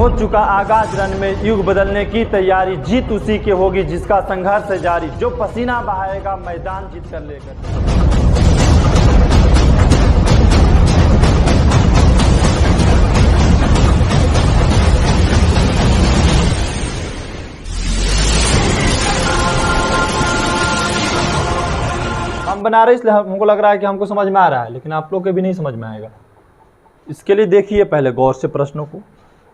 हो चुका आगाज रन में युग बदलने की तैयारी, जीत उसी की होगी जिसका संघर्ष है जारी, जो पसीना बहाएगा मैदान जीत कर लेकर। हम बना रहे इसलिए हमको लग रहा है कि हमको समझ में आ रहा है, लेकिन आप लोग के भी नहीं समझ में आएगा। इसके लिए देखिए पहले गौर से प्रश्नों को,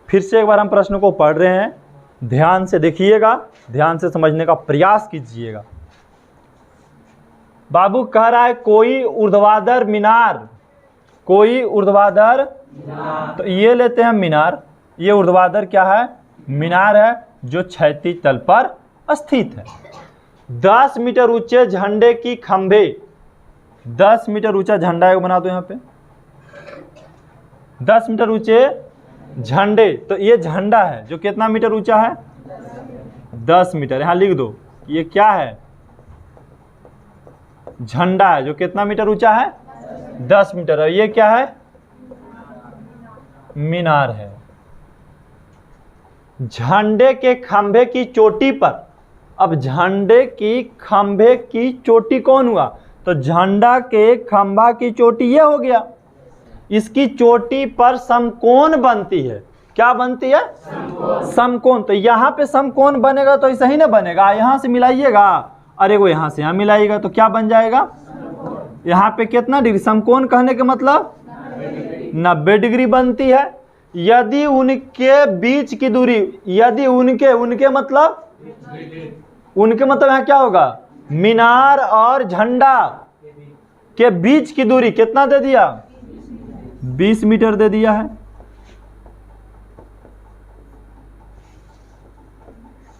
फिर से एक बार हम प्रश्नों को पढ़ रहे हैं, ध्यान से देखिएगा, ध्यान से समझने का प्रयास कीजिएगा। बाबू कह रहा है कोई ऊर्ध्वाधर मीनार, कोई ऊर्ध्वाधर, तो ये लेते हैं मीनार। ये ऊर्ध्वाधर क्या है? मीनार है जो क्षैतिज तल पर स्थित है। 10 मीटर ऊंचे झंडे की खंभे, 10 मीटर ऊंचा झंडा एक बना दो यहाँ पे, 10 मीटर ऊंचे झंडे। तो ये झंडा है जो कितना मीटर ऊंचा है? 10 मीटर। यहां लिख दो ये क्या है? झंडा है जो कितना मीटर ऊंचा है? 10 मीटर। और ये क्या है? मीनार है। झंडे के खंभे की चोटी पर, अब झंडे की खंभे की चोटी कौन हुआ? तो झंडा के खंभा की चोटी ये हो गया। इसकी चोटी पर समकोण बनती है। क्या बनती है? समकोण। तो यहाँ पे समकोण बनेगा तो ऐसा ही ना बनेगा, यहाँ से मिलाइएगा, अरे वो यहाँ से यहाँ मिलाइएगा तो क्या बन जाएगा? यहाँ पे कितना डिग्री? समकोण कहने के मतलब 90 डिग्री बनती है। यदि उनके बीच की दूरी, यदि उनके मतलब यहाँ क्या होगा? मीनार और झंडा के बीच की दूरी कितना दे दिया? 20 मीटर दे दिया है।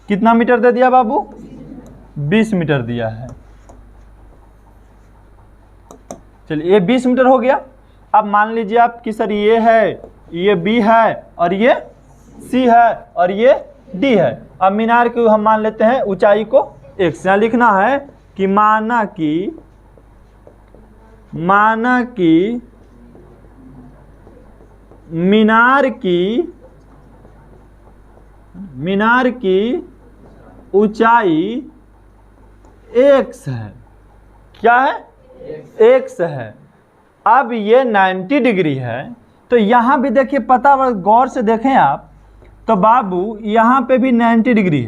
कितना मीटर दे दिया बाबू? 20 मीटर दिया है। चलिए ये 20 मीटर हो गया। अब मान लीजिए आप कि सर ये है, ये बी है और ये सी है और ये डी है। अब मीनार की हम मान लेते हैं ऊंचाई को x। यहाँ लिखना है कि माना कि मीनार की ऊंचाई x है। क्या है? x है। अब ये 90 डिग्री है, तो यहाँ भी देखिए, पता गौर से देखें आप, तो बाबू यहाँ पे भी 90 डिग्री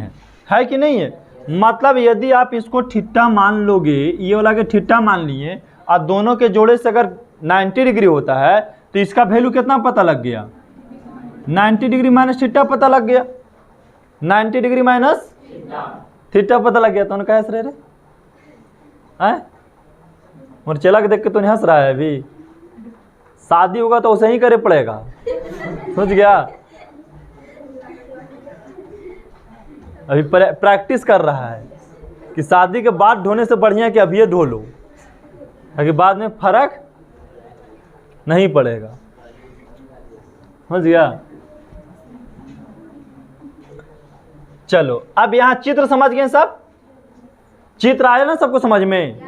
है कि नहीं है? मतलब यदि आप इसको थीटा मान लोगे, ये वाला के थीटा मान लिए, और दोनों के जोड़े से अगर 90 डिग्री होता है तो इसका वैल्यू कितना पता लग गया? 90 डिग्री माइनस थीटा पता लग गया। 90 डिग्री माइनस थीटा पता लग गया। तो उन्होंने कहा हंस रहे हैं? और चला के देख के तो नहीं हंस रहा है अभी। शादी होगा तो उसे ही करे पड़ेगा, समझ गया? अभी प्रैक्टिस कर रहा है कि शादी के बाद ढोने से बढ़िया कि अभी ढो लो, ताकि बाद में फर्क नहीं पड़ेगा, समझ गया? चलो अब यहाँ चित्र समझ गए सब? चित्र आया ना सबको समझ में?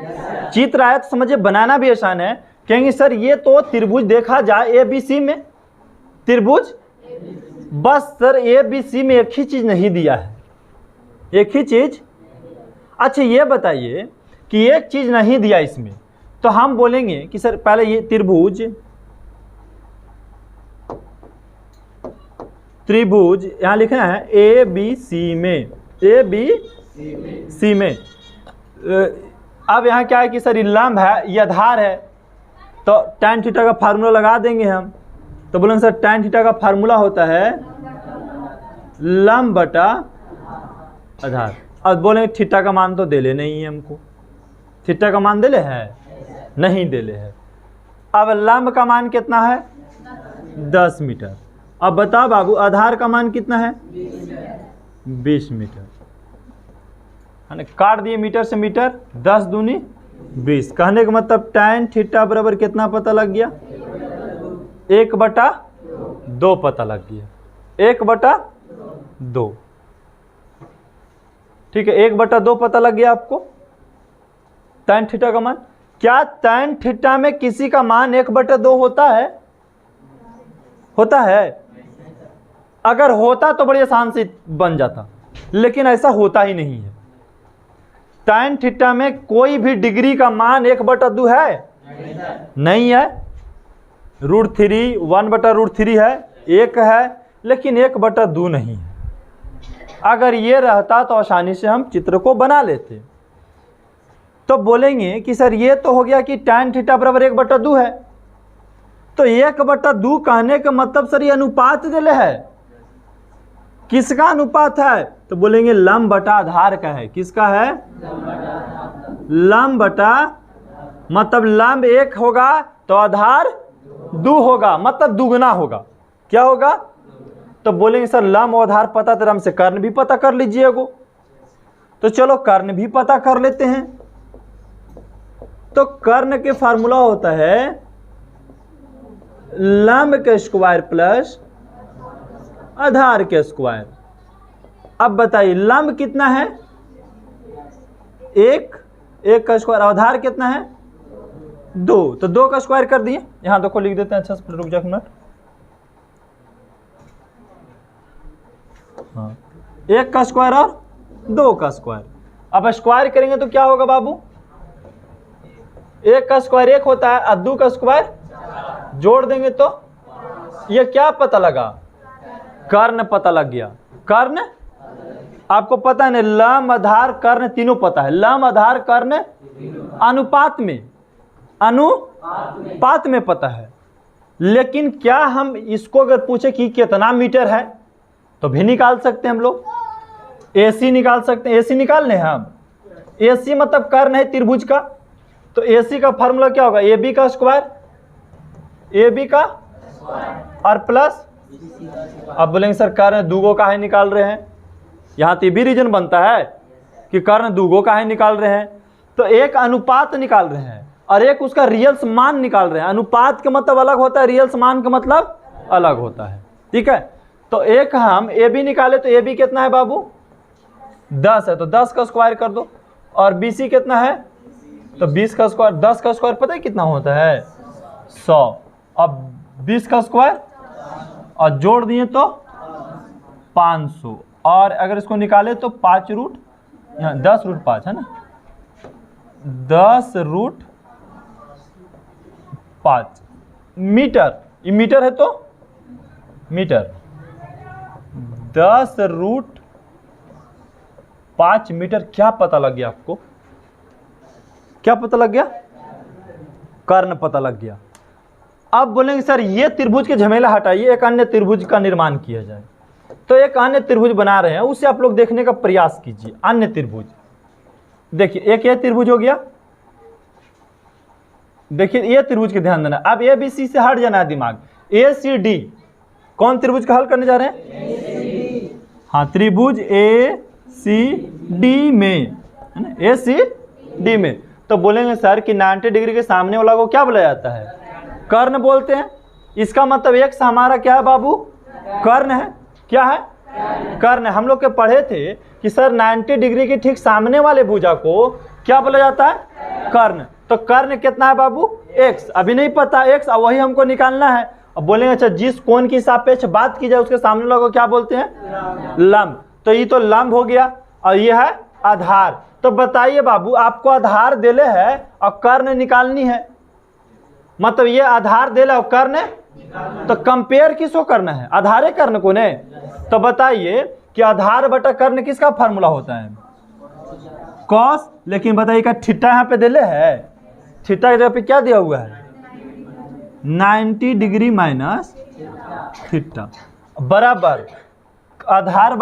चित्र आया तो समझिए, बनाना भी आसान है। कहेंगे सर ये तो त्रिभुज देखा जाए ABC में, त्रिभुज, बस सर ABC में एक ही चीज नहीं दिया है, एक ही चीज। अच्छा ये बताइए कि एक चीज नहीं दिया इसमें, तो हम बोलेंगे कि सर पहले ये त्रिभुज यहां लिखना है ABC में, ABC में। अब यहाँ क्या है कि सर ये लंब है, ये आधार है, तो tan थीटा का फार्मूला लगा देंगे हम। तो बोलेंगे सर tan थीटा का फार्मूला होता है लंब बटा आधार। अब बोलेंगे थीटा का मान तो दे ले नहीं है हमको, थीटा का मान दे ले है? नहीं दे ले है। अब लंब का मान कितना है? 10 मीटर। अब बताओ बाबू आधार का मान कितना है? 20 मीटर। काट दिए मीटर से मीटर, 10 दूनी 20। कहने का मतलब tan थीटा बराबर कितना पता लग गया? 1/2 पता लग गया, 1/2। ठीक है, 1/2 पता लग गया आपको tan थीटा का मान। क्या tan थीटा में किसी का मान 1/2 होता है? होता है? अगर होता तो बड़ी आसान से बन जाता, लेकिन ऐसा होता ही नहीं है। tan थीटा में कोई भी डिग्री का मान 1/2 है? नहीं है। √3 1/√3 है, 1 है, लेकिन 1/2 नहीं है। अगर ये रहता तो आसानी से हम चित्र को बना लेते। तो बोलेंगे कि सर ये तो हो गया कि tan थीटा बराबर 1/2 है, तो 1/2 कहने का मतलब सर ये अनुपात दिले है। किसका अनुपात है? तो बोलेंगे लंब बटा आधार का है। किसका है? लंब बटा, मतलब लंब 1 होगा तो आधार 2 होगा, मतलब दुगना होगा। क्या होगा? तो बोलेंगे सर लंब और आधार पता तो हमसे कर्ण भी पता कर लीजिएगा। तो चलो कर्ण भी पता कर लेते हैं। तो कर्ण के फार्मूला होता है लंब के स्क्वायर प्लस आधार के स्क्वायर। अब बताइए लंब कितना है? 1 का स्क्वायर, आधार कितना है? 2, तो 2 का स्क्वायर कर दिए। यहां देखो लिख देते हैं। अच्छा रुक जाओ एक मिनट। हाँ, 1 का स्क्वायर और 2 का स्क्वायर। अब स्क्वायर करेंगे तो क्या होगा बाबू? 1 का स्क्वायर 1 होता है और 2 का स्क्वायर जोड़ देंगे तो ये क्या पता लगा? कर्ण पता लग गया। कर्ण आपको पता है ना, लंब आधार कर्ण तीनों पता है। लंब आधार कर्ण अनुपात में पता है। लेकिन क्या हम इसको अगर पूछे कि कितना मीटर है तो भी निकाल सकते हैं हम लोग। AC निकाल सकते हैं। AC निकालने हैं हम। AC मतलब कर्ण है त्रिभुज का, तो AC का फॉर्मूला क्या होगा? AB का स्क्वायर, AB का और प्लस। अब बोलेंगे सर कर्ण 2 का है निकाल रहे हैं। यहाँ तो भी रीजन बनता है कि कर्ण 2 का है निकाल रहे हैं। तो एक अनुपात निकाल रहे हैं और एक उसका रियल मान निकाल रहे हैं। अनुपात का मतलब अलग होता है, रियल मान का मतलब अलग होता है। ठीक है, तो एक हम AB निकाले तो AB कितना है बाबू? 10 है, तो 10 का स्क्वायर कर दो। और BC कितना है? तो 20 का स्क्वायर। 10 का स्क्वायर पता है कितना होता है? 100। अब 20 का स्क्वायर और जोड़ दिए तो 500। और अगर इसको निकाले तो 5 रूट, यहाँ 10 रूट 5 है ना, 10 रूट 5 मीटर। ये मीटर है तो मीटर। 10 root 5 metre. क्या पता लग गया आपको? क्या पता लग गया? कर्ण पता लग गया। अब बोलेंगे सर ये त्रिभुज के झमेला हटाइए, एक अन्य त्रिभुज का निर्माण किया जाए। तो एक अन्य त्रिभुज बना रहे हैं, उसे आप लोग देखने का प्रयास कीजिए। अन्य त्रिभुज देखिए, एक ये त्रिभुज हो गया। देखिए ये त्रिभुज के ध्यान देना। अब ABC से हट जाना है दिमाग। ACD कौन त्रिभुज का हल करने जा रहे हैं? हाँ, त्रिभुज ACD में, है ना, ACD में। तो बोलेंगे सर कि 90 डिग्री के सामने वाला को क्या बोला जाता है? कर्ण बोलते हैं। इसका मतलब एक से हमारा क्या है बाबू? कर्ण है। क्या है? कर्ण। हम लोग के पढ़े थे कि सर 90 डिग्री के ठीक सामने वाले भुजा को क्या बोला जाता है? कर्ण। तो कर्ण कितना है बाबू? x। अभी नहीं पता x, और वही हमको निकालना है। अब बोलेंगे अच्छा जिस कोण की सापेक्ष बात की जाए उसके सामने वाले को क्या बोलते हैं? लंब। तो ये तो लंब हो गया और ये है आधार। तो बताइए बाबू, आपको आधार देले है और कर्ण निकालनी है, मतलब ये आधार देला और कर्ण, तो कंपेयर किसको करना है? आधारे कर्ण को ने। तो बताइए कि आधार बटा कर्ण किसका फार्मूला होता है? कॉस। लेकिन बताइए क्या थीटा यहाँ पे देले है? थीटा की जगह पे क्या दिया हुआ है? 90 डिग्री माइनस थीटा बराबर आधार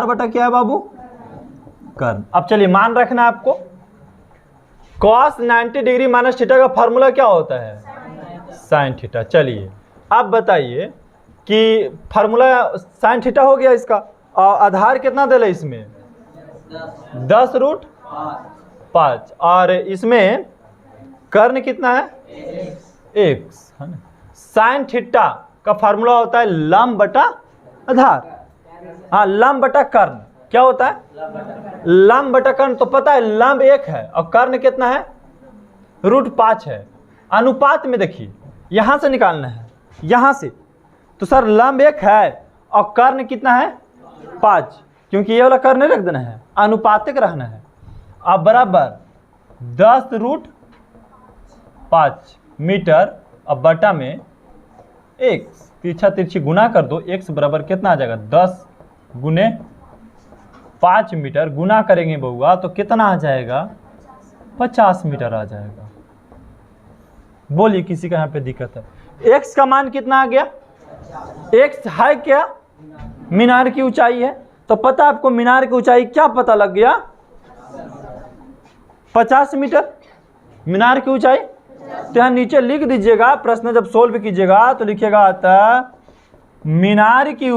बटा क्या है बाबू? कर्ण। अब चलिए मान रखना है आपको। cos 90 डिग्री माइनस थीटा का फार्मूला क्या होता है? Sine theta. चलिए अब बताइए कि फार्मूला साइन थीटा हो गया इसका, और आधार कितना दे रहे इसमें? 10 रूट 5। और इसमें कर्ण कितना है? x, है ना। साइन थीटा का फार्मूला होता है लंब बटा आधार। हाँ, लंब बटा कर्ण। क्या होता है? लंब बटा कर्ण। तो पता है लंब 1 है और कर्ण कितना है? √5 है। अनुपात में देखिए, यहां से निकालना है, यहां से। तो सर लंब 1 है और कर्ण कितना है 5, क्योंकि ये वाला कर्ण रख देना है, अनुपातिक रहना है। अब बराबर 10√5 मीटर अब बटा में 1 तिरछा तिरछी गुना कर दो, x बराबर कितना आ जाएगा 10 गुने 5 मीटर गुना करेंगे बउआ तो कितना आ जाएगा 50 मीटर आ जाएगा। बोलिए किसी का यहाँ पे दिक्कत है? x का मान कितना आ गया? x है क्या? मीनार की ऊंचाई है, तो पता आपको मीनार की ऊंचाई क्या पता लग गया? 50 मीटर मीनार की ऊंचाई। तो यहाँ नीचे लिख दीजिएगा, प्रश्न जब सोल्व कीजिएगा तो लिखिएगा आता मीनार की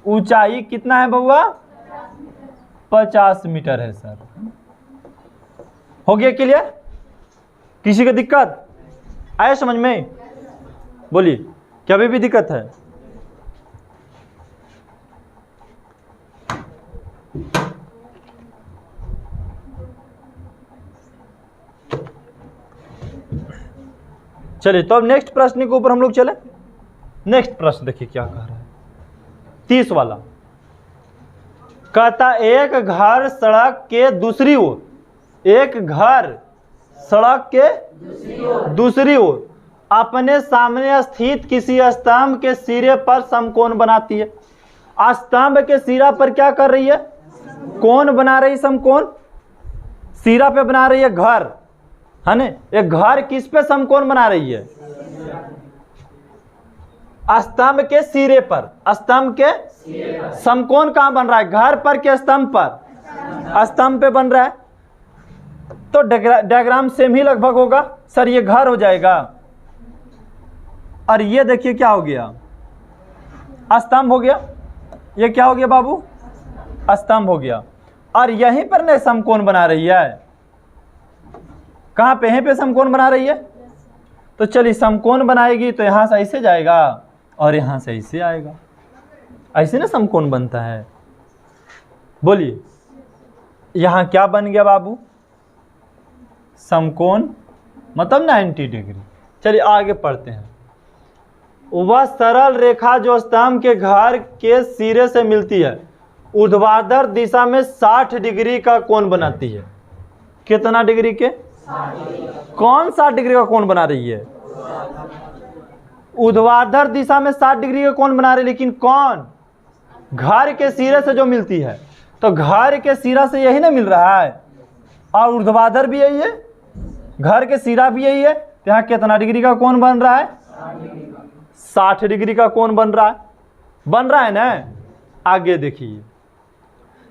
ऊंचाई कितना है बउआ? 50 मीटर है सर। हो गया क्लियर? किसी को दिक्कत आया समझ में? बोलिए, क्या अभी भी दिक्कत है? चलिए तो अब नेक्स्ट प्रश्न के ऊपर हम लोग चले। नेक्स्ट प्रश्न देखिए क्या कह रहा है, 30 वाला। कहता एक घर सड़क के दूसरी ओर, एक घर सड़क के दूसरी ओर अपने सामने स्थित किसी स्तंभ के सिरे पर समकोण बनाती है। स्तंभ के सिरा पर क्या कर रही है? कोण बना रही, समकोण सिरा पे बना रही है घर, है ना? एक घर किस पे समकोण बना रही है? स्तंभ के सिरे पर। स्तंभ के समकोण कहां बन रहा है? घर पर के स्तंभ पर? स्तंभ पे बन रहा है। तो डायग्राम सेम ही लगभग होगा सर, ये घर हो जाएगा और ये देखिए क्या हो गया? स्तंभ हो गया। ये क्या हो गया बाबू? स्तंभ हो गया। और यहीं पर ने समकोण बना रही है। कहां पे? यहीं पे समकोण बना रही है। तो चलिए समकोण बनाएगी तो यहां से ऐसे जाएगा और यहां से ऐसे आएगा, ऐसे ना समकोण बनता है। बोलिए यहां क्या बन गया बाबू? समकोण मतलब 90 डिग्री। चलिए आगे पढ़ते हैं। वह सरल रेखा जो स्तंभ के घर के सिरे से मिलती है ऊर्ध्वाधर दिशा में 60 डिग्री का कोण बनाती है। कितना डिग्री के? कौन 60 डिग्री का कोण बना रही है? ऊर्ध्वाधर दिशा में 60 डिग्री का कोण बना रही है, लेकिन कौन? घर के सिरे से जो मिलती है। तो घर के सिरा से यही ना मिल रहा है और ऊर्ध्वाधर भी यही है, घर के सिरा भी यही है। तो यहाँ कितना डिग्री का कोण बन रहा है? 60 डिग्री का कोण बन रहा है ना। आगे देखिए,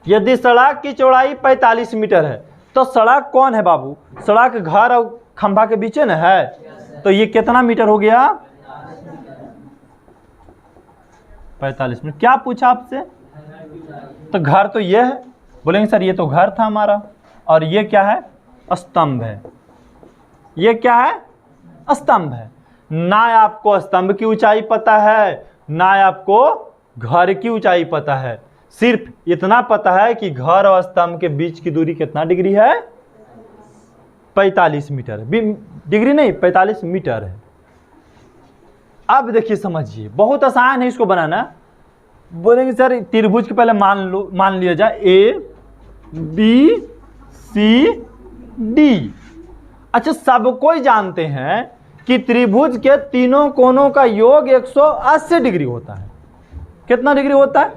यदि सड़क की चौड़ाई 45 मीटर है तो सड़क कौन है बाबू? सड़क घर और खंभा के बीच न है। तो ये कितना मीटर हो गया? 45 मीटर। क्या पूछा आपसे? तो घर तो ये है। बोलेंगे सर ये तो घर था हमारा, और ये क्या है? स्तंभ है। ये क्या है? स्तंभ है। ना आपको स्तंभ की ऊंचाई पता है, ना आपको घर की ऊंचाई पता है। सिर्फ इतना पता है कि घर और स्तंभ के बीच की दूरी कितना डिग्री है? 45 मीटर। डिग्री नहीं, 45 मीटर है। अब देखिए समझिए, बहुत आसान है इसको बनाना। बोलेंगे सर त्रिभुज के पहले मान लिया जाए ABCD। अच्छा, सब कोई जानते हैं कि त्रिभुज के तीनों कोणों का योग 180 डिग्री होता है। कितना डिग्री होता है?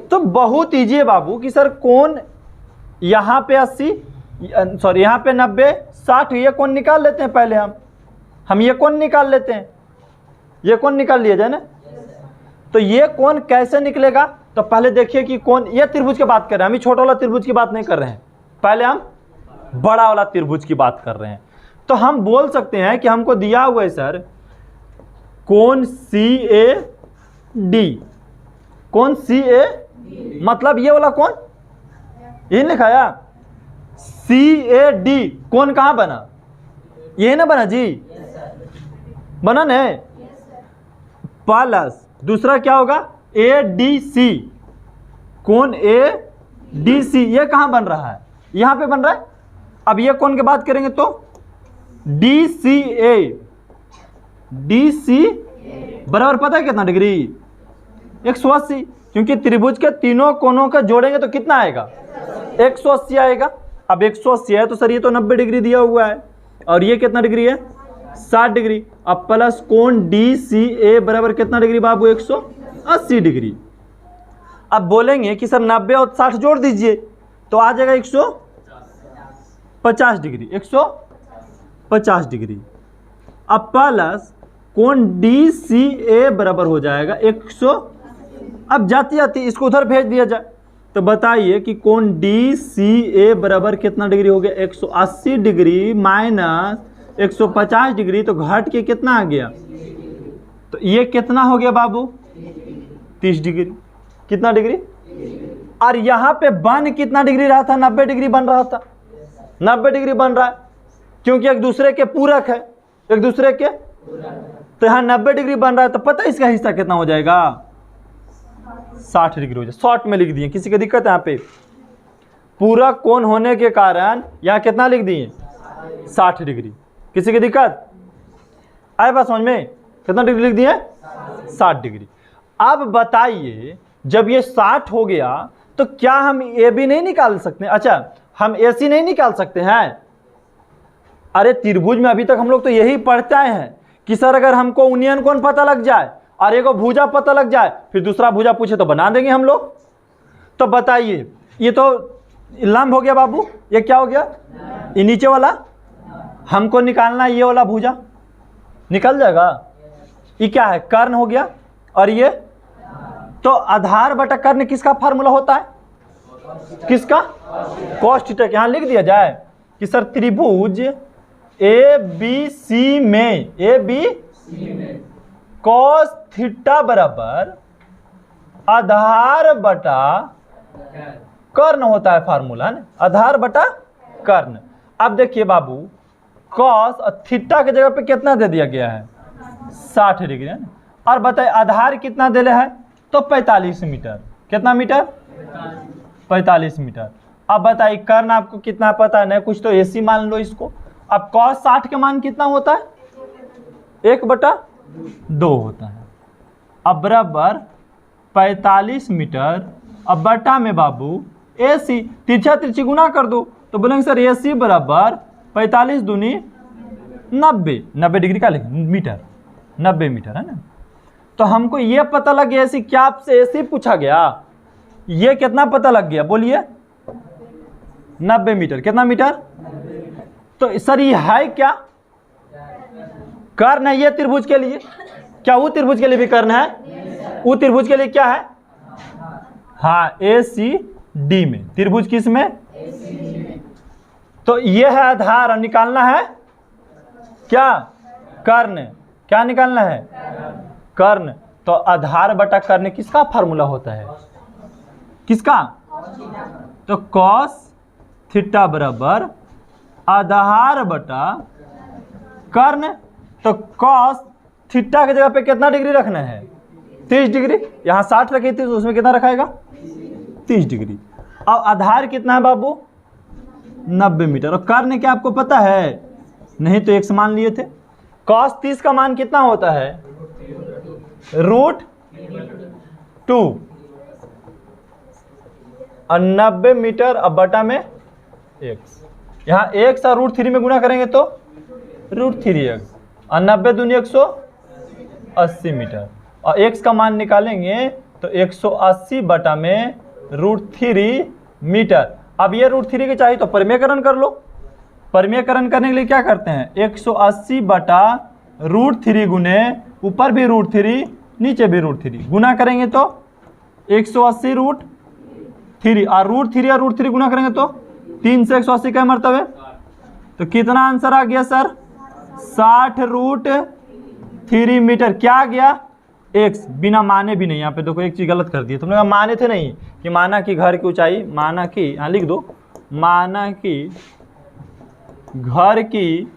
तो बहुत इजी है बाबू कि सर कोण यहाँ पे 80, सॉरी यहाँ पे 90, 60, ये कोण निकाल लेते हैं। पहले हम ये कोण निकाल लेते हैं। ये कोण निकाल लिया जाए ना। तो ये कोण कैसे निकलेगा? तो पहले देखिए कि कोण, ये त्रिभुज की बात कर रहे हैं, हम छोटा वाला त्रिभुज की बात नहीं कर रहे हैं। पहले हम बड़ा वाला त्रिभुज की बात कर रहे हैं। तो हम बोल सकते हैं कि हमको दिया हुआ है सर कोण CAD। कोण CAD मतलब ये वाला कोण, यही लिखाया CAD। कोण कहां बना? यही ना बना जी? बना ना। प्लस दूसरा क्या होगा? ADC। कोण ADC ये कहां बन रहा है? यहां पे बन रहा है। अब ये कोण की बात करेंगे तो DC बराबर पता है कितना डिग्री? 180, क्योंकि त्रिभुज के तीनों कोनों का जोड़ेंगे तो कितना आएगा? 180 आएगा। अब 180 है तो सर ये तो 90 डिग्री दिया हुआ है, और ये कितना डिग्री है? 60 डिग्री। अब प्लस कोण DCA बराबर कितना डिग्री बाबू? 180 डिग्री। अब बोलेंगे कि सर 90 और 60 जोड़ दीजिए तो आ जाएगा 150 डिग्री, 150 डिग्री। अब प्लस कोण DCA बराबर हो जाएगा 100। अब जाती जाती इसको उधर भेज दिया जाए तो बताइए कि कोण DCA बराबर कितना डिग्री हो गया? 180 डिग्री माइनस 150 डिग्री, तो घट के कितना आ गया? तो ये कितना हो गया बाबू? 30 डिग्री। कितना डिग्री? और यहाँ पे बन कितना डिग्री रहा था? 90 डिग्री बन रहा था। 90 डिग्री बन रहा है क्योंकि एक दूसरे के पूरक है, एक दूसरे के, तो यहाँ 90 डिग्री बन रहा है, तो पता है इसका हिस्सा कितना हो जाएगा? 60 डिग्री हो जाए। शॉर्ट में लिख दिए, किसी की दिक्कत है? यहाँ पे पूरक कोण होने के कारण यहाँ कितना लिख दिए? 60 डिग्री। किसी की दिक्कत आए बात समझ में? कितना डिग्री लिख दिए? 60 डिग्री। अब बताइए जब ये 60 हो गया तो क्या हम AB नहीं निकाल सकते? अच्छा, हम AC नहीं निकाल सकते हैं? अरे त्रिभुज में अभी तक हम लोग तो यही पढ़ते आए हैं कि सर अगर हमको यूनियन कोण पता लग जाए और एक भुजा पता लग जाए, फिर दूसरा भुजा पूछे तो बना देंगे हम लोग। तो बताइए, ये तो लंब हो गया बाबू, ये क्या हो गया? ये नीचे वाला हमको निकालना, ये वाला भुजा निकल जाएगा। ये क्या है? कर्ण हो गया। और ये तो आधार बटा कर्ण किसका फार्मूला होता है? किसका? cos theta. यहाँ लिख दिया जाए कि सर त्रिभुज ABC में cos थीटा बराबर आधार बटा कर्ण होता है फार्मूला ना, आधार बटा कर्ण। अब देखिए बाबू, cos और थीटा के जगह पे कितना दे दिया गया है? 60 डिग्री है ना। और बताइए आधार कितना दिले है? तो 45 मीटर। कितना मीटर? 45 मीटर। अब बताइए कर्ण आपको कितना पता है? नहीं कुछ तो AC मान लो इसको। अब cos 60 का मान कितना होता है? 1/2 होता है। अब बराबर 45 मीटर, अब बटा में बाबू AC, तिरछा तिरछी गुना कर दो तो बोलेंगे सर AC बराबर 45 दूनी 90। 90 डिग्री का लिखें? मीटर, 90 मीटर है ना। तो हमको ये पता लग गया AC, क्या आपसे AC पूछा गया? ये कितना पता लग गया? बोलिए 90 मीटर। कितना मीटर? तो सर ये है क्या? कर्ण है ये त्रिभुज के लिए। क्या वो त्रिभुज के लिए भी कर्ण है? वो त्रिभुज के लिए क्या है? हाँ, ACD में। त्रिभुज किस में? तो ये है आधार, और निकालना है क्या? कर्ण। क्या निकालना है? कर्ण। तो आधार बटा कर्ण किसका फार्मूला होता है? किसका? तो cos थीटा बराबर आधार बटा कर्ण। तो cos थीटा की जगह पे कितना डिग्री रखना है? 30 डिग्री। यहाँ 60 रखी थी तो उसमें कितना रखाएगा? 30 डिग्री। अब आधार कितना है बाबू? 90 मीटर। और कर्ण क्या आपको पता है? नहीं तो 1 मान लिए थे। cos 30 का मान कितना होता है? √2। और 90 मीटर अब बटा में x। यहाँ x और √3 में गुना करेंगे तो √3x, और 90 दूनी 180 मीटर। और x का मान निकालेंगे तो 180 बटा में √3 मीटर। अब ये √3 के चाहिए तो परिमेयकरण कर लो। परिमेयकरण करने के लिए क्या करते हैं? 180 बटा √3 गुने ऊपर भी √3 नीचे भी √3 गुना करेंगे तो 180 √3, और √3 और √3 गुना करेंगे तो 3 से 180 का मर्तबे। तो कितना आंसर आ गया सर? 60 √3 मीटर। क्या आ गया? x। बिना माने भी नहीं। यहाँ पे देखो एक चीज गलत कर दी, तुमने कहा माने थे नहीं कि माना कि घर की ऊंचाई, माना कि, यहाँ लिख दो, माना कि घर की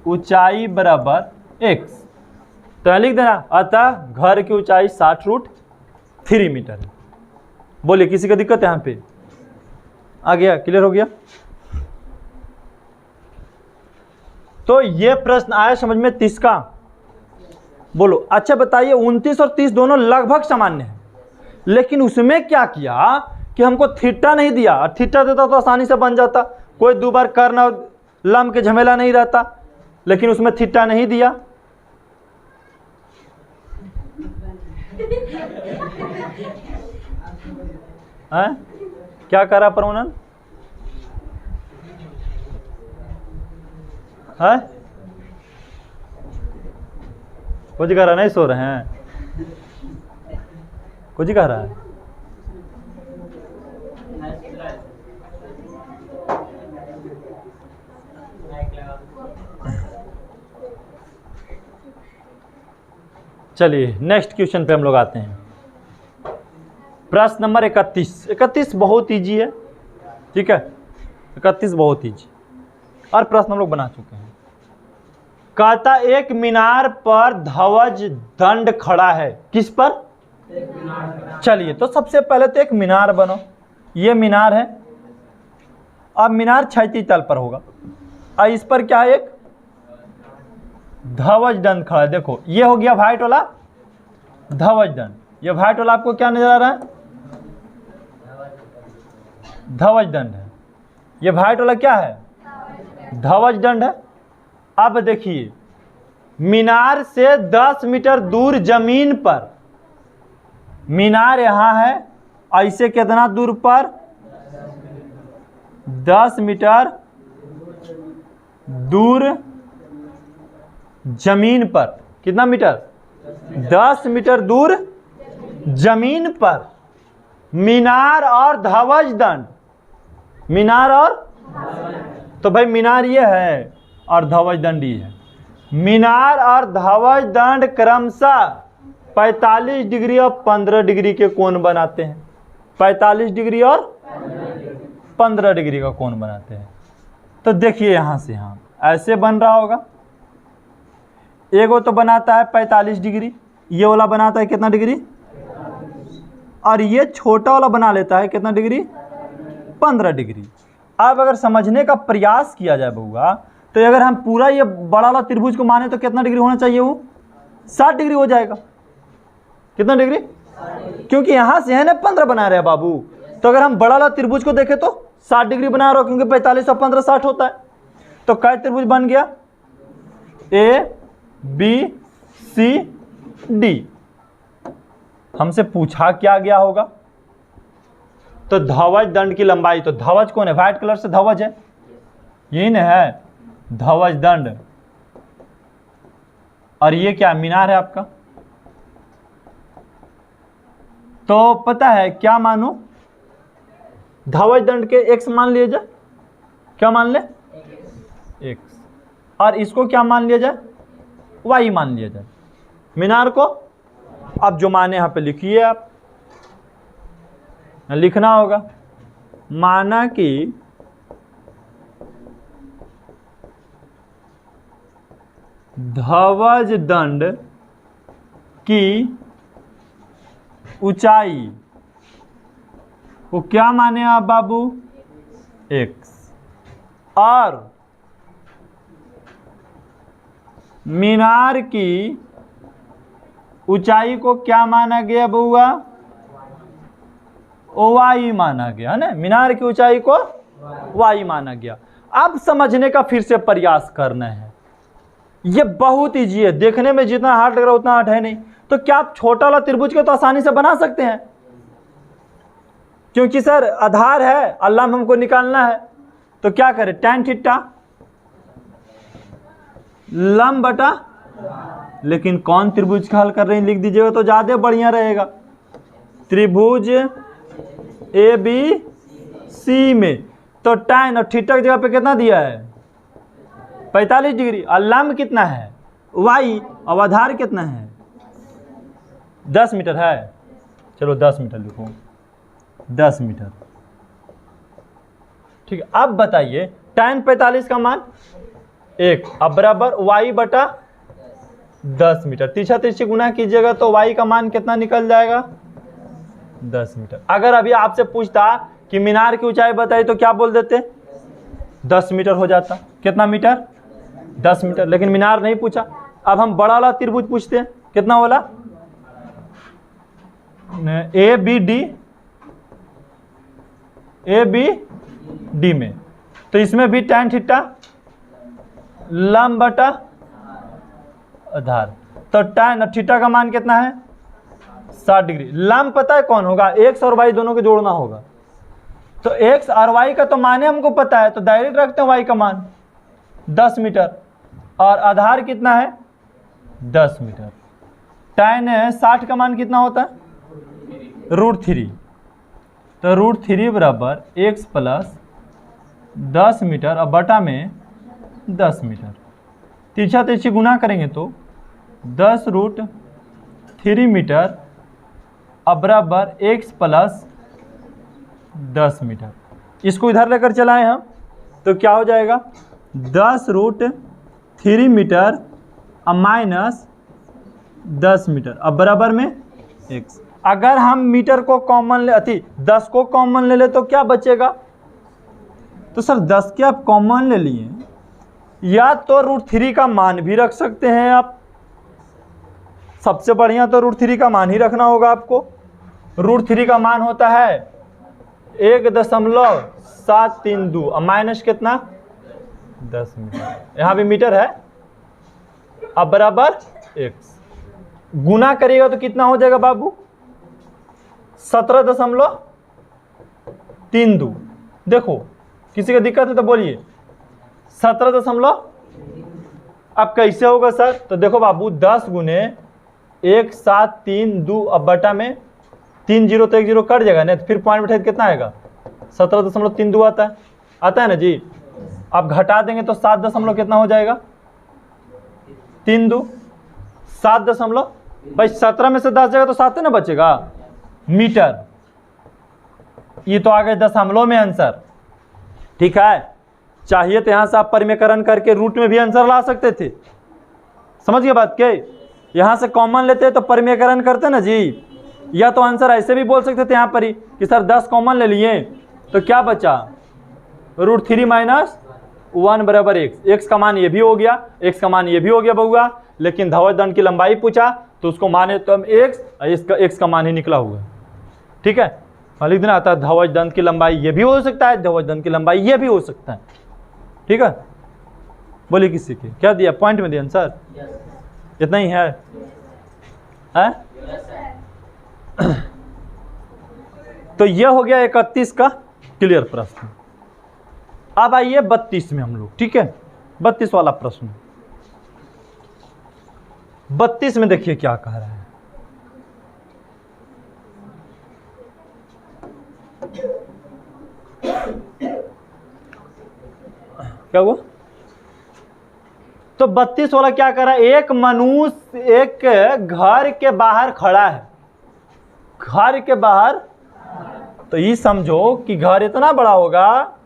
ऊंचाई बराबर x। तो यहाँ लिख देना, अतः घर की ऊंचाई 60 √3 मीटर है। बोलिए किसी का दिक्कत है? यहाँ पे आ गया? क्लियर हो गया? तो ये प्रश्न आया समझ में 30 का। बोलो अच्छा बताइए 29 और 30 दोनों लगभग सामान्य हैं, लेकिन उसमें क्या किया कि हमको थीटा नहीं दिया, और थीटा देता तो आसानी से बन जाता, कोई 2 बार करना लम के झमेला नहीं रहता, लेकिन उसमें थीटा नहीं दिया। है? क्या करा प्रमोनन है? कुछ कह रहा नहीं, सो रहे हैं, कुछ कह रहा है। चलिए नेक्स्ट क्वेश्चन पे हम लोग आते हैं। प्रश्न नंबर 31 बहुत इजी है, ठीक है, 31 बहुत इजी, और प्रश्न हम लोग बना चुके हैं। कहता एक मीनार पर ध्वज दंड खड़ा है, किस पर? चलिए तो सबसे पहले तो एक मीनार बनो, ये मीनार है, अब मीनार क्षैतिज तल पर होगा, और इस पर क्या है? एक ध्वज दंड खड़ा है। देखो ये हो गया व्हाइट वाला ध्वज दंड, ये व्हाइट वाला आपको क्या नजर आ रहा है? ध्वज दंड है। ये व्हाइट वाला क्या है? ध्वज दंड है। अब देखिए मीनार से 10 मीटर दूर जमीन पर, मीनार यहां है, ऐसे कितना दूर पर? 10 मीटर दूर जमीन पर। कितना मीटर? 10 मीटर दूर जमीन पर मीनार और ध्वज दंड, मीनार और, तो भाई मीनार ये है और ध्वज दंड ये है। मीनार और ध्वज दंड क्रमशः 45 डिग्री और 15 डिग्री के कोण बनाते हैं। 45 डिग्री और 15 डिग्री का कोण बनाते हैं। तो देखिए यहां से यहां ऐसे बन रहा होगा, एगो तो बनाता है 45 डिग्री, ये वाला बनाता है कितना डिग्री, और ये छोटा वाला बना लेता है कितना डिग्री? 15 डिग्री। अब अगर समझने का प्रयास किया जाए बउआ, तो अगर हम पूरा ये बड़ा वाला त्रिभुज को माने तो कितना डिग्री होना चाहिए? वो 60 डिग्री हो जाएगा। कितना डिग्री? क्योंकि यहां से है ना 15 बना रहे हैं बाबू, तो अगर हम बड़ा वाला त्रिभुज को देखें तो 60 डिग्री बना रहा हो, क्योंकि 45 और 15 60 होता है। तो कै त्रिभुज बन गया? A B C D. हमसे पूछा क्या गया होगा? तो ध्वज दंड की लंबाई, तो ध्वज कौन है? व्हाइट कलर से ध्वज है, यही ना है ध्वज दंड, और ये क्या? मीनार है आपका। तो पता है क्या मानो? ध्वज दंड के x मान लिया जाए, क्या मान ले? x, और इसको क्या मान लिया जाए? y मान लिया जाए। मीनार को अब जो माने यहां पे लिखिए, आप लिखना होगा, माना कि ध्वज दंड की ऊंचाई को क्या माने आप बाबू? x, और मीनार की ऊंचाई को क्या माना गया बउआ? y माना गया है ना, मीनार की ऊंचाई को y माना गया। अब समझने का फिर से प्रयास करना है, ये बहुत इजी है, देखने में जितना हार्ड लग रहा है उतना हार्ड है नहीं। तो क्या आप छोटा वाला त्रिभुज को तो आसानी से बना सकते हैं, क्योंकि सर आधार है, लंब हमको निकालना है, तो क्या करें? tan थीटा लंब बटा, लेकिन कौन त्रिभुज का हल कर रहे हैं लिख दीजिएगा तो ज्यादा बढ़िया रहेगा। त्रिभुज ए बी सी में तो tan और थीटा की जगह पे कितना दिया है? 45 डिग्री, और लंब कितना है? y, और आधार कितना है? 10 मीटर है। चलो 10 मीटर लिखो, 10 मीटर, ठीक है। अब बताइए tan 45 का मान 1, अब बराबर y बटा 10 मीटर, तीसरा तीसरी गुना कीजिएगा तो y का मान कितना निकल जाएगा? 10 मीटर। अगर अभी आपसे पूछता कि मीनार की ऊंचाई बताइए तो क्या बोल देते? 10 मीटर हो जाता। कितना मीटर? 10 मीटर, लेकिन मीनार नहीं पूछा। अब हम बड़ा वाला त्रिभुज पूछते हैं, कितना वाला? ए बी डी में, तो इसमें भी tan थीटा लंब बटा आधार, तो tan थीटा का मान कितना है? 60 डिग्री। लंब पता है कौन होगा? x और y दोनों को जोड़ना होगा, तो x और y का तो मान हमको पता है, तो डायरेक्ट रखते हैं y का मान 10 मीटर, और आधार कितना है? 10 मीटर। tan 60 का मान कितना होता है? √3, तो √3 बराबर x प्लस 10 मीटर और बटा में 10 मीटर। तिरछा तिरछी गुना करेंगे तो 10√3 मीटर और बराबर x प्लस 10 मीटर। इसको इधर लेकर चलाएं हम तो क्या हो जाएगा? 10√3 मीटर और माइनस 10 मीटर अब बराबर में x। अगर हम मीटर को कॉमन ले 10 को कॉमन ले ले तो क्या बचेगा? तो सर 10 के आप कॉमन ले लिए, या तो √3 का मान भी रख सकते हैं आप, सबसे बढ़िया तो √3 का मान ही रखना होगा आपको। √3 का मान होता है 1.732 और माइनस कितना? 10 मीटर, यहाँ भी मीटर है, अब बराबर x। गुना करिएगा तो कितना हो जाएगा बाबू? 17.32। देखो किसी का दिक्कत है तो बोलिए 17. अब कैसे होगा सर? तो देखो बाबू 10 गुने 1732 अब बटा में 3 0 तो 1 0 कट जाएगा ना, तो फिर पॉइंट बैठे कितना आएगा? 17.32 आता है ना जी। अब घटा देंगे तो 7 कितना हो जाएगा? 3 7 भाई 17 में से 10 जाएगा तो 7 ना बचेगा मीटर। ये तो आ गए दशमलव में आंसर, ठीक है। चाहिए तो यहाँ से आप परिमेयकरण करके रूट में भी आंसर ला सकते थे, समझ गए बात के? यहाँ से कॉमन लेते तो परिमेयकरण करते ना जी, या तो आंसर ऐसे भी बोल सकते थे यहाँ पर ही कि सर 10 कॉमन ले लिए तो क्या बचा? √3 माइनस 1 बराबर x का मान ये भी हो गया, x का मान ये भी हो गया बउआ, लेकिन धवज दंड की लंबाई पूछा तो उसको माने तो हम x का मान ही निकला हुआ, ठीक है। लिख देना आता है धवज दंड की लंबाई ये भी हो सकता है, धवज दंड की लंबाई ये भी हो सकता है, ठीक है। बोलिए किसी के क्या दिया? पॉइंट में दिया आंसर, इतना ही है, तो ये हो गया 31 का क्लियर प्रश्न। अब आइए 32 में हम लोग, ठीक है। 32 वाला प्रश्न, 32 में देखिए क्या कह रहा है। क्या हुआ? तो 32 वाला क्या कर रहा है? एक मनुष्य एक घर के बाहर खड़ा है, घर के बाहर, तो ये समझो कि घर इतना बड़ा होगा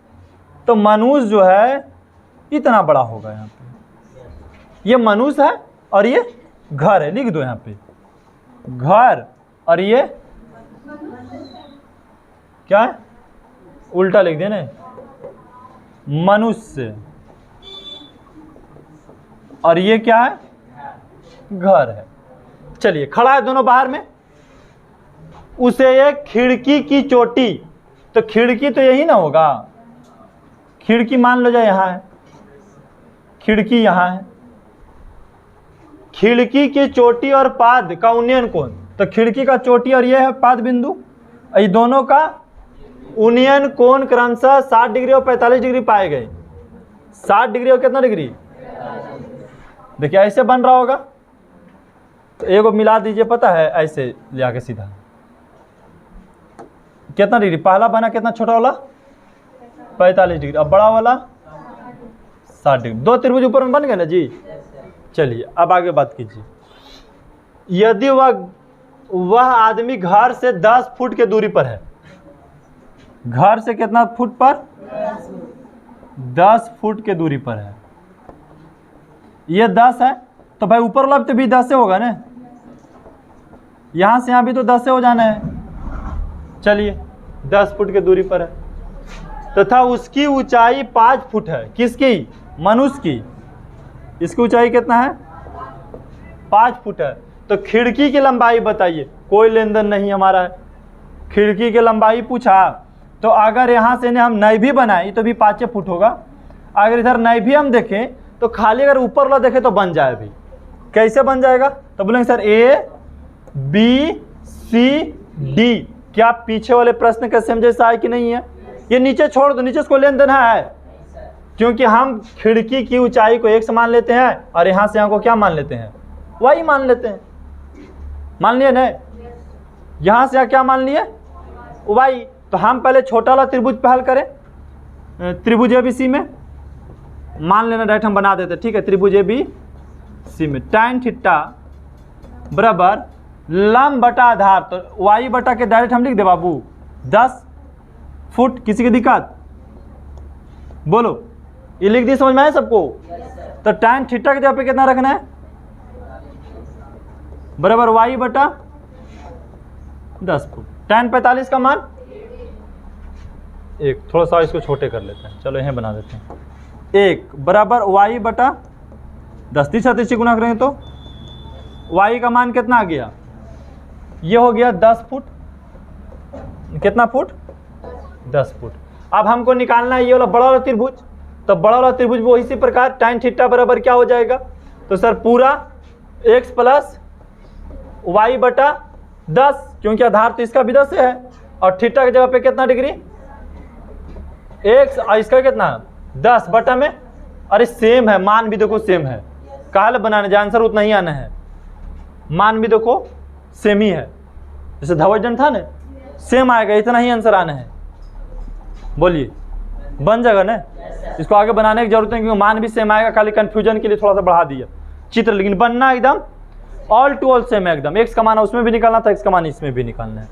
तो मनुष्य जो है इतना बड़ा होगा। यहाँ पे ये मनुष्य है और ये घर है, लिख दो यहाँ पे घर, और ये क्या है? उल्टा लिख देना, मनुष्य, और ये क्या है? घर है। चलिए खड़ा है दोनों बाहर में, उसे एक खिड़की की चोटी, तो खिड़की तो यही ना होगा, खिड़की मान लो जाए यहाँ है, खिड़की यहाँ है, खिड़की की चोटी और पाद का उन्नयन कोण, तो खिड़की का चोटी और ये है पाद बिंदु, ये दोनों का उन्नयन कोण क्रमशः 60 डिग्री और 45 डिग्री पाए गए। 60 डिग्री और कितना डिग्री? देखिए ऐसे बन रहा होगा, तो एक मिला दीजिए, पता है ऐसे ले आके सीधा कितना डिग्री? पहला बना कितना? छोटा वाला 45 डिग्री, अब बड़ा वाला 60 डिग्री। दो त्रिभुज ऊपर में बन गए ना जी। चलिए अब आगे बात कीजिए। यदि वह आदमी घर से 10 फुट के दूरी पर है, घर से कितना फुट पर? 10 फुट के दूरी पर है, ये 10 है, तो भाई ऊपर वाला तो भी 10 से होगा ना, यहां से यहां भी तो 10 से हो जाना है। चलिए 10 फुट के दूरी पर है तथा उसकी ऊंचाई 5 फुट है। किसकी? मनुष्य की। इसकी ऊंचाई कितना है? 5 फुट है। तो खिड़की की लंबाई बताइए, कोई लेन देन नहीं हमारा है। खिड़की की लंबाई पूछा, तो अगर यहाँ से हम नई भी बनाए तो भी 5 फुट होगा। अगर इधर नई भी हम देखें तो खाली अगर ऊपर वाला देखें तो बन जाए भी। कैसे बन जाएगा? तो बोलेंगे sir A B C D. क्या पीछे वाले प्रश्न का सेम जैसा है कि नहीं है? ये नीचे छोड़ दो, नीचे इसको लेन देना है, क्योंकि हम खिड़की की ऊंचाई को x मान लेते हैं और यहाँ से यहाँ को क्या मान लेते हैं? y मान लेते हैं। मान लिए ना? यहाँ से यहाँ क्या मान लिए? y। तो हम पहले छोटा वाला त्रिभुज पे हल करें, त्रिभुज ABC में मान लेना, डायरेक्ट हम बना देते, ठीक है। त्रिभुज ABC में tan थीटा बराबर लंब बटा आधार, तो y बटा के डायरेक्ट हम लिख दे बाबू 10 फुट। किसी की दिक्कत? बोलो, ये लिख दी, समझ में आया सबको? तो tan थीटा के जगह पे कितना रखना है? बराबर y बटा 10 फुट। tan 45 का मान 1। थोड़ा सा इसको छोटे कर लेते हैं, चलो यहीं बना देते हैं। 1 बराबर y बटा 10। 30 से गुना करेंगे तो y का मान कितना आ गया? ये हो गया 10 फुट। कितना फुट? 10 फुट। अब हमको निकालना है ये वाला बड़ा वाला त्रिभुज। तो बड़ा वाला त्रिभुज वो इसी प्रकार tan थीटा बराबर क्या हो जाएगा? तो सर पूरा x प्लस y बटा 10, क्योंकि आधार तो इसका भी 10 है और थीटा की जगह पे कितना डिग्री? x, और इसका कितना? 10 बटा में। अरे सेम है, मान भी देखो सेम है। काल बनाने जा, आंसर उतना ही आना है। मान भी देखो सेम ही है, जैसे धवजन था ना, सेम आएगा, इतना ही आंसर आना है। बोलिए बन जाएगा ना? इसको आगे बनाने की जरूरत नहीं, क्योंकि मान भी सेम आएगा, खाली कंफ्यूजन के लिए थोड़ा सा बढ़ा दिया चित्र, लेकिन बनना एकदम ऑल टू ऑल सेम है एकदम। x का मान उसमें भी निकालना था, x का मान इसमें भी निकालना है।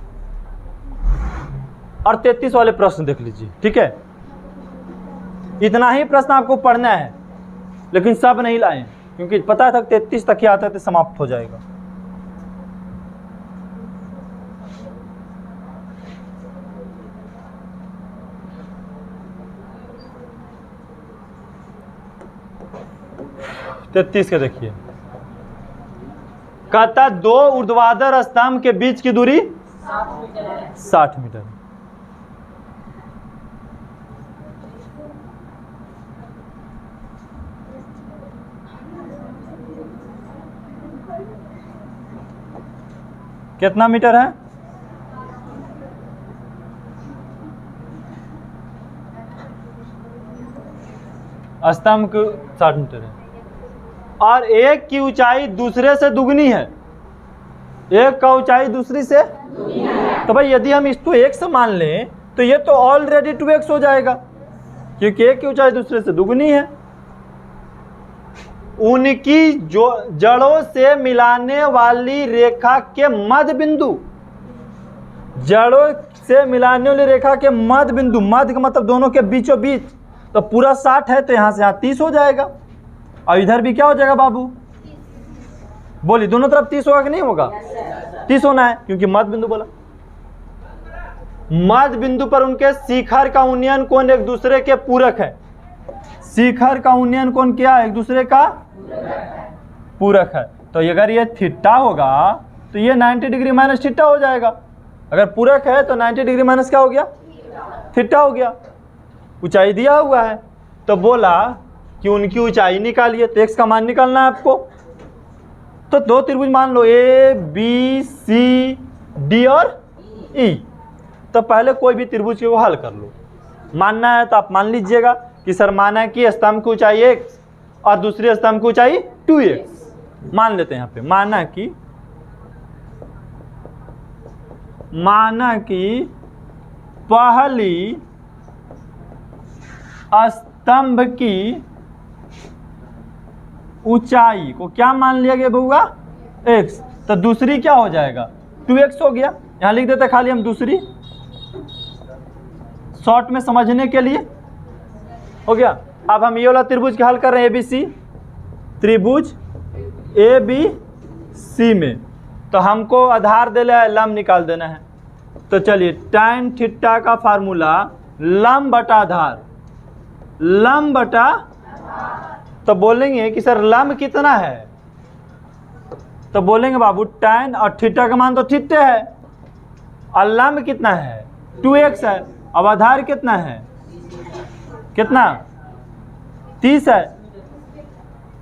और 33 वाले प्रश्न देख लीजिए, ठीक है। इतना ही प्रश्न आपको पढ़ना है, लेकिन सब नहीं लाए, क्योंकि पता था 33 तक ही आता है तो समाप्त हो जाएगा। तैतीस के देखिए, कहता 2 ऊर्ध्वाधर स्तंभ के बीच की दूरी 60 मीटर। कितना मीटर है? स्तंभ को 60 मीटर है, और एक की ऊंचाई दूसरे से दुगनी है। एक का ऊंचाई दूसरी से तो भाई यदि हम इसको एक से मान लें तो ये तो ऑलरेडी 2x हो जाएगा, क्योंकि एक की ऊंचाई दूसरे से दुगनी है। उनकी जो जड़ों से मिलाने वाली रेखा के मध्य बिंदु, जड़ों से मिलाने वाली रेखा के मध्य बिंदु, मध्य का मतलब दोनों के बीचों बीच, तो पूरा 60 है तो यहां से यहां 30 हो जाएगा, और इधर भी क्या हो जाएगा बाबू? बोली दोनों तरफ 30 होगा कि नहीं होगा? 30 होना है, क्योंकि मध्य बिंदु बोला। मध्य बिंदु पर उनके शिखर का उन्नयन कोण एक दूसरे के पूरक है। शिखर का उन्नयन कोण क्या है? एक दूसरे का पूरक है। तो अगर ये थीटा होगा तो ये 90 डिग्री माइनस थीटा हो जाएगा। अगर पूरक है तो 90 डिग्री माइनस क्या हो गया? थीटा हो गया। ऊंचाई दिया हुआ है तो बोला कि उनकी ऊंचाई निकालिए, तो x का मान निकालना है आपको। तो 2 त्रिभुज मान लो, ए बी सी डी और ई। तो पहले कोई भी त्रिभुज को हल कर लो। मानना है तो आप मान लीजिएगा कि सर माना है कि स्तंभ की ऊंचाई x और दूसरी स्तंभ की ऊंचाई 2x। मान लेते हैं यहाँ पे, माना कि पहली स्तंभ की ऊंचाई को क्या मान लिया गया बउआ? x। तो दूसरी क्या हो जाएगा? 2x हो गया। यहां लिख देते खाली हम दूसरी, शॉर्ट में समझने के लिए हो गया। अब हम ये वाला त्रिभुज का हल कर रहे हैं, ABC त्रिभुज ABC में, तो हमको आधार देना है, लंब निकाल देना है। तो चलिए tan थीटा का फार्मूला लंब बटा आधार, लंब बटा तो बोलेंगे कि सर लंब कितना है, तो बोलेंगे बाबू tan और थीटा का मान तो थीटा है और लंब कितना है 2x है। अब आधार कितना है, कितना 30 है,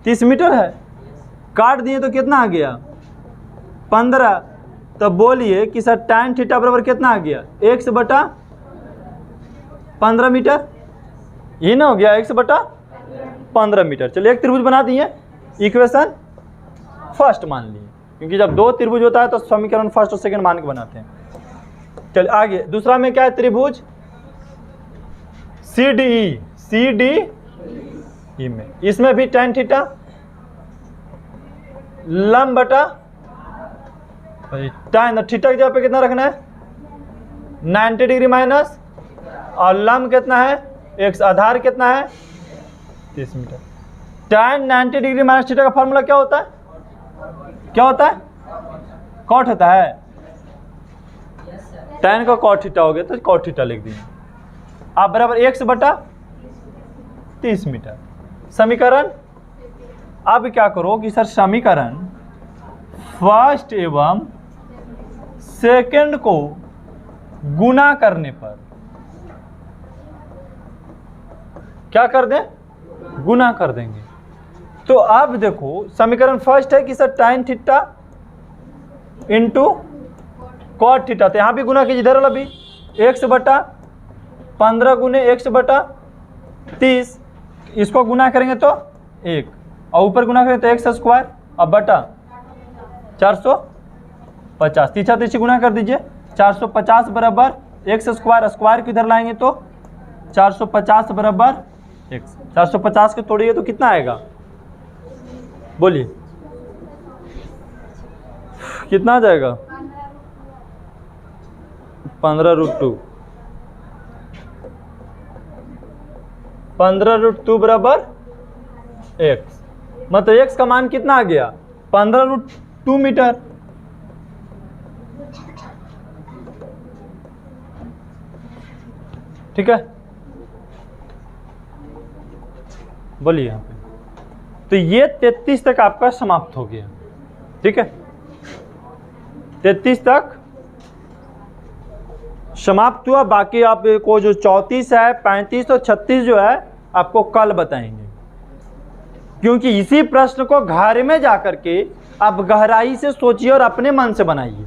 30 मीटर है। काट दिए तो कितना आ गया 15। तो बोलिए कि सर tan थीटा बराबर कितना आ गया x बटा 15 मीटर। ये ना हो गया x बटा 15 मीटर। चलिए एक त्रिभुज बना दिए, इक्वेशन फर्स्ट मान लिए, क्योंकि जब दो त्रिभुज होता है तो समीकरण फर्स्ट और सेकंड मान के बनाते हैं। चलिए आगे दूसरा में क्या है, त्रिभुज CDE में, इसमें भी tan थीटा लंब बटा tan थीटा की जगह पे कितना रखना है 90 डिग्री माइनस, और लंब कितना है x, आधार कितना है 30 metre. tan 90 degree minus theta का फॉर्मूला क्या होता है, क्या होता है कॉट होता है। tan का कॉट थीटा हो गया तो कॉट थीटा लिख दिए आप बराबर x बटा 30 मीटर। समीकरण अब क्या करो कि सर समीकरण फर्स्ट एवं सेकंड को गुना करने पर क्या कर दें, गुना कर देंगे। तो अब देखो समीकरण फर्स्ट है कि sir tan theta into cot theta, तो यहाँ भी गुना कीजिए, इधर वाला भी x बटा 15 गुने x बटा 30, इसको गुना करेंगे तो 1 और ऊपर गुना करेंगे तो x स्क्वायर और बटा 450, तीछा तीछी गुना कर दीजिए 450 बराबर x स्क्वायर, स्क्वायर को इधर लाएंगे तो 450 बराबर x। 450 के तोड़िए तो कितना आएगा, बोलिए कितना आ जाएगा 15√2, 15√2 बराबर x, मतलब x का मान कितना आ गया 15√2 मीटर। ठीक है, बोलिए यहाँ पे। तो ये 33 तक आपका समाप्त हो गया। ठीक है, 33 तक समाप्त हुआ। बाकी आपको जो 34 है, 35 और 36 जो है आपको कल बताएंगे, क्योंकि इसी प्रश्न को घर में जाकर के आप गहराई से सोचिए और अपने मन से बनाइए,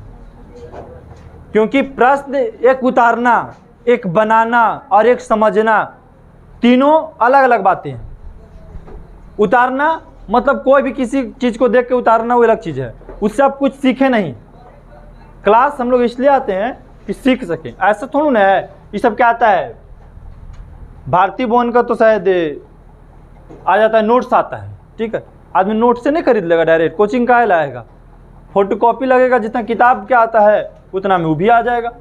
क्योंकि प्रश्न एक उतारना, एक बनाना और एक समझना, तीनों अलग अलग बातें हैं। उतारना मतलब कोई भी किसी चीज़ को देख के उतारना वो अलग चीज़ है, उससे आप कुछ सीखे नहीं। क्लास हम लोग इसलिए आते हैं कि सीख सकें, ऐसा थोड़ा ना है। ये सब क्या आता है, भारतीय भवन का तो शायद आ जाता है, नोट्स आता है। ठीक है, आदमी नोट से नहीं खरीद लेगा डायरेक्ट, कोचिंग का लाएगा, फोटो कॉपी लगेगा, जितना किताब क्या आता है उतना में वो भी आ जाएगा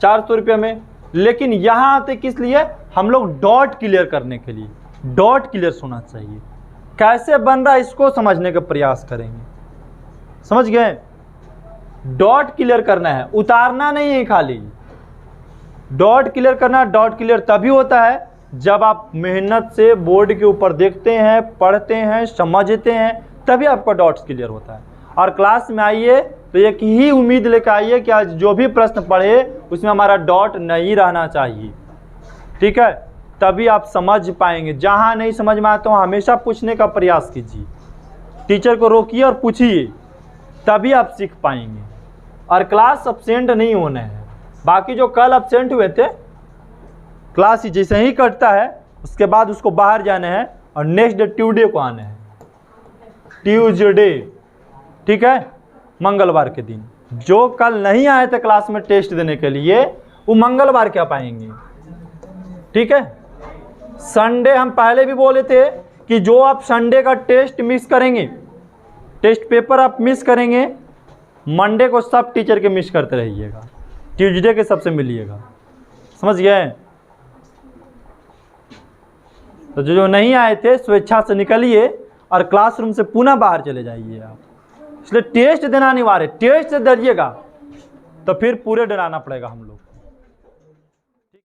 400 रुपये में। लेकिन यहाँ आते किस लिए, हम लोग डॉट क्लियर करने के लिए। डॉट क्लियर होना चाहिए, कैसे बन रहा है इसको समझने का प्रयास करेंगे। समझ गए, डॉट क्लियर करना है, उतारना नहीं है खाली। डॉट क्लियर करना, डॉट क्लियर तभी होता है जब आप मेहनत से बोर्ड के ऊपर देखते हैं, पढ़ते हैं, समझते हैं, तभी आपका डॉट्स क्लियर होता है। और क्लास में आइए तो एक ही उम्मीद लेकर आइए कि आज जो भी प्रश्न पढ़े उसमें हमारा डॉट नहीं रहना चाहिए। ठीक है, तभी आप समझ पाएंगे। जहाँ नहीं समझ में आता वहाँ हमेशा पूछने का प्रयास कीजिए, टीचर को रोकिए और पूछिए, तभी आप सीख पाएंगे। और क्लास अब्सेंट नहीं होना है। बाकी जो कल अब्सेंट हुए थे, क्लास जैसे ही कटता है उसके बाद उसको बाहर जाना है और नेक्स्ट डे ट्यूसडे को आना है, ट्यूसडे। ठीक है, मंगलवार के दिन। जो कल नहीं आए थे क्लास में टेस्ट देने के लिए वो मंगलवार क्या पाएंगे। ठीक है, संडे हम पहले भी बोले थे कि जो आप संडे का टेस्ट मिस करेंगे, टेस्ट पेपर आप मिस करेंगे, मंडे को सब टीचर के मिस करते रहिएगा, ट्यूसडे के सबसे मिलिएगा। समझ गए। तो जो नहीं आए थे स्वेच्छा से निकलिए और क्लासरूम से पुनः बाहर चले जाइए आप। इसलिए टेस्ट देना अनिवार्य, टेस्ट से डरिएगा तो फिर पूरे डराना पड़ेगा हम लोग।